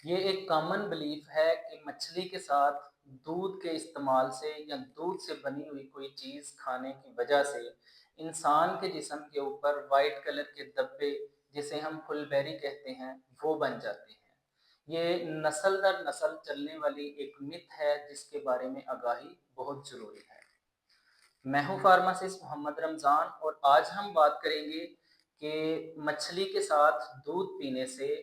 یہ ایک common belief ہے کہ مچھلی کے ساتھ دودھ کے استعمال سے یا دودھ سے بنی ہوئی کوئی چیز کھانے کی وجہ سے انسان کے جسم کے اوپر وائٹ کلر کے دبے، جسے ہم پھل بیری کہتے ہیں، وہ بن جاتے ہیں۔ یہ نسل در نسل چلنے والی ایک مت ہے جس کے بارے میں آگاہی بہت ضروری ہے۔ میں ہوں فارماسسٹ محمد رمضان، اور آج ہم بات کریں گے کہ مچھلی کے ساتھ دودھ پینے سے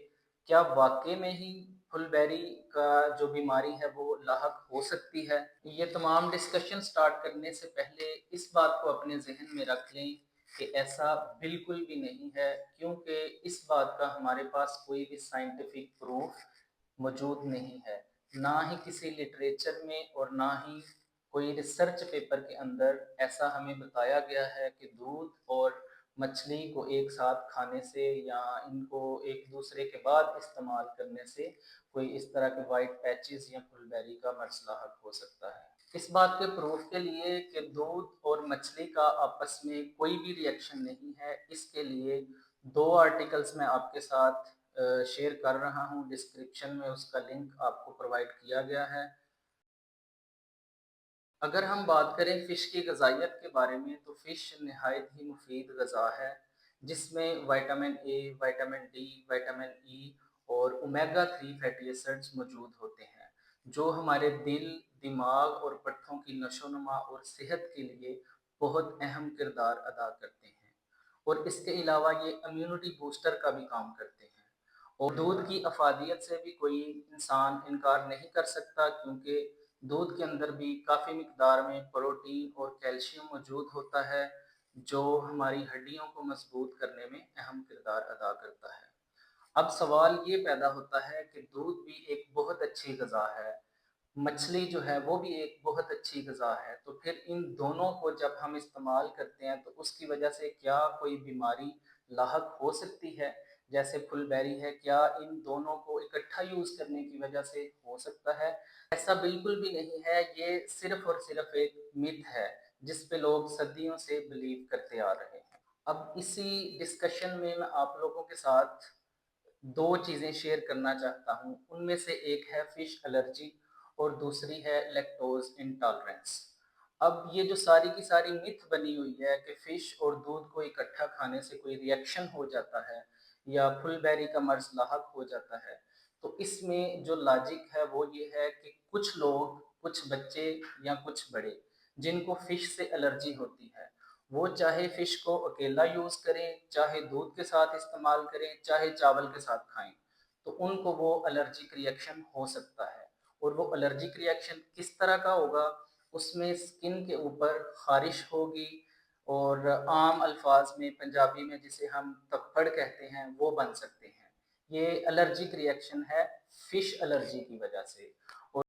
کیا واقعی میں ہی پھل بیری کا جو بیماری ہے وہ لاحق ہو سکتی ہے۔ یہ تمام ڈسکشن سٹارٹ کرنے سے پہلے اس بات کو اپنے ذہن میں رکھ لیں کہ ایسا بالکل بھی نہیں ہے، کیونکہ اس بات کا ہمارے پاس کوئی بھی سائنٹیفک پروف موجود نہیں ہے، نہ ہی کسی لٹریچر میں اور نہ ہی کوئی ریسرچ پیپر کے اندر ایسا ہمیں بتایا گیا ہے کہ دودھ اور مچھلی کو ایک ساتھ کھانے سے یا ان کو ایک دوسرے کے بعد استعمال کرنے سے کوئی اس طرح کے وائٹ پیچز یا پھل بیری کا مرض لاحق ہو سکتا ہے۔ اس بات کے پروف کے لیے کہ دودھ اور مچھلی کا آپس میں کوئی بھی ری ایکشن نہیں ہے، اس کے لیے دو آرٹیکلز میں آپ کے ساتھ شیئر کر رہا ہوں، ڈسکرپشن میں اس کا لنک آپ کو پرووائڈ کیا گیا ہے۔ اگر ہم بات کریں فش کی غذائیت کے بارے میں، تو فش نہایت ہی مفید غذا ہے، جس میں vitamin A, vitamin D, vitamin E اور اومیگا 3 فیٹی ایسڈز موجود ہوتے ہیں، جو ہمارے دل، دماغ اور پٹھوں کی نشو و نما اور صحت کے لیے بہت اہم کردار ادا کرتے ہیں، اور اس کے علاوہ یہ امیونٹی بوسٹر کا بھی کام کرتے ہیں۔ اور دودھ کی افادیت سے بھی کوئی انسان انکار نہیں کر سکتا، کیونکہ دودھ کے اندر بھی کافی مقدار میں پروٹین اور کیلشیم موجود ہوتا ہے، جو ہماری ہڈیوں کو مضبوط کرنے میں اہم کردار ادا کرتا ہے۔ اب سوال یہ پیدا ہوتا ہے کہ دودھ بھی ایک بہت اچھی غذا ہے، مچھلی جو ہے وہ بھی ایک بہت اچھی غذا ہے، تو پھر ان دونوں کو جب ہم استعمال کرتے ہیں تو اس کی وجہ سے کیا کوئی بیماری لاحق ہو سکتی ہے، جیسے پھل بیری ہے؟ کیا ان دونوں کو اکٹھا یوز کرنے کی وجہ سے ہو سکتا ہے؟ ایسا بالکل بھی نہیں ہے، یہ صرف اور صرف ایک مت ہے جس پہ لوگ صدیوں سے بلیو کرتے آ رہے ہیں۔ اب اسی ڈسکشن میں آپ لوگوں کے ساتھ دو چیزیں شیئر کرنا چاہتا ہوں، ان میں سے ایک ہے فش الرجی اور دوسری ہے لیکٹوز انٹالرنس۔ اب یہ جو ساری کی ساری متھ بنی ہوئی ہے کہ فش اور دودھ کو اکٹھا کھانے سے کوئی ری ایکشن ہو جاتا ہے یا پھل بیری کا مرض لاحق ہو جاتا ہے، تو اس میں جو لاجک ہے وہ یہ ہے کہ کچھ لوگ، کچھ بچے یا کچھ بڑے جن کو فش سے الرجی ہوتی ہے، وہ چاہے فش کو اکیلا یوز کریں، چاہے دودھ کے ساتھ استعمال کریں، چاہے چاول کے ساتھ کھائیں، تو ان کو وہ الرجک ری ایکشن ہو سکتا ہے۔ اور وہ الرجک ری ایکشن کس طرح کا ہوگا؟ اس میں سکن کے اوپر خارش ہوگی، اور عام الفاظ میں پنجابی میں جسے ہم تپڑ کہتے ہیں وہ بن سکتے ہیں۔ یہ الرجک ری ایکشن ہے فش الرجی کی وجہ سے۔ اور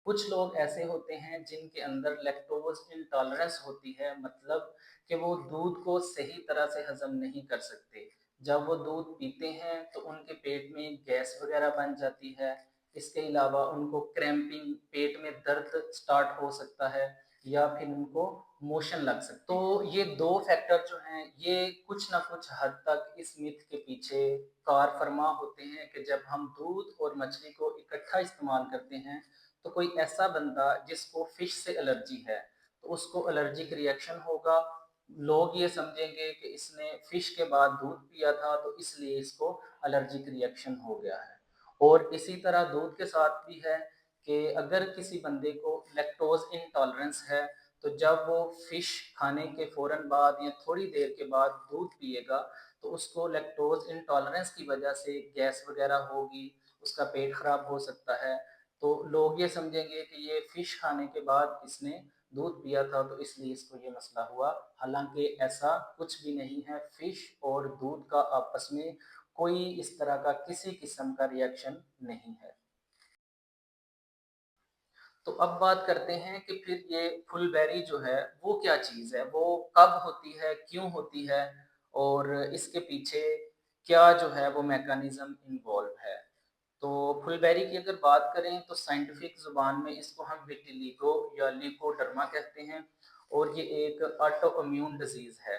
کچھ لوگ ایسے ہوتے ہیں جن کے اندر لیکٹوز انٹالرنس ہوتی ہے، مطلب کہ وہ دودھ کو صحیح طرح سے ہضم نہیں کر سکتے، جب وہ دودھ پیتے ہیں تو ان کے پیٹ میں گیس وغیرہ بن جاتی ہے، اس کے علاوہ ان کو کریمپنگ، پیٹ میں درد سٹارٹ ہو سکتا ہے، یا پھر ان کو موشن لگ سکتا ہے۔ تو یہ دو فیکٹر جو ہیں یہ کچھ نہ کچھ حد تک اس مت کے پیچھے کار فرما ہوتے ہیں کہ جب ہم دودھ اور مچھلی کو اکٹھا استعمال کرتے ہیں تو کوئی ایسا بندہ جس کو فش سے الرجی ہے تو اس کو الرجک ری ایکشن ہوگا، لوگ یہ سمجھیں گے کہ اس نے فش کے بعد دودھ پیا تھا تو اس لیے اس کو الرجک ری ایکشن ہو گیا ہے۔ اور اسی طرح دودھ کے ساتھ بھی ہے کہ اگر کسی بندے کو لیکٹوز انٹالرنس ہے تو جب وہ فش کھانے کے فوراً بعد یا تھوڑی دیر کے بعد دودھ پیے گا تو اس کو لیکٹوز انٹالرنس کی وجہ سے گیس وغیرہ ہوگی، اس کا پیٹ خراب ہو سکتا ہے، تو لوگ یہ سمجھیں گے کہ یہ فش کھانے کے بعد اس نے دودھ پیا تھا تو اس لیے اس کو یہ مسئلہ ہوا، حالانکہ ایسا کچھ بھی نہیں ہے، فش اور دودھ کا آپس میں کوئی اس طرح کا کسی قسم کا ری ایکشن نہیں ہے۔ تو اب بات کرتے ہیں کہ پھر یہ پھل بیری جو ہے وہ کیا چیز ہے، وہ کب ہوتی ہے، کیوں ہوتی ہے، اور اس کے پیچھے کیا جو ہے وہ میکانزم انوالو ہے۔ تو پھل بیری کی اگر بات کریں تو سائنٹیفک زبان میں اس کو ہم ویٹیلیگو یا لیکوڈرما کہتے ہیں، اور یہ ایک آٹو امیون ڈیزیز ہے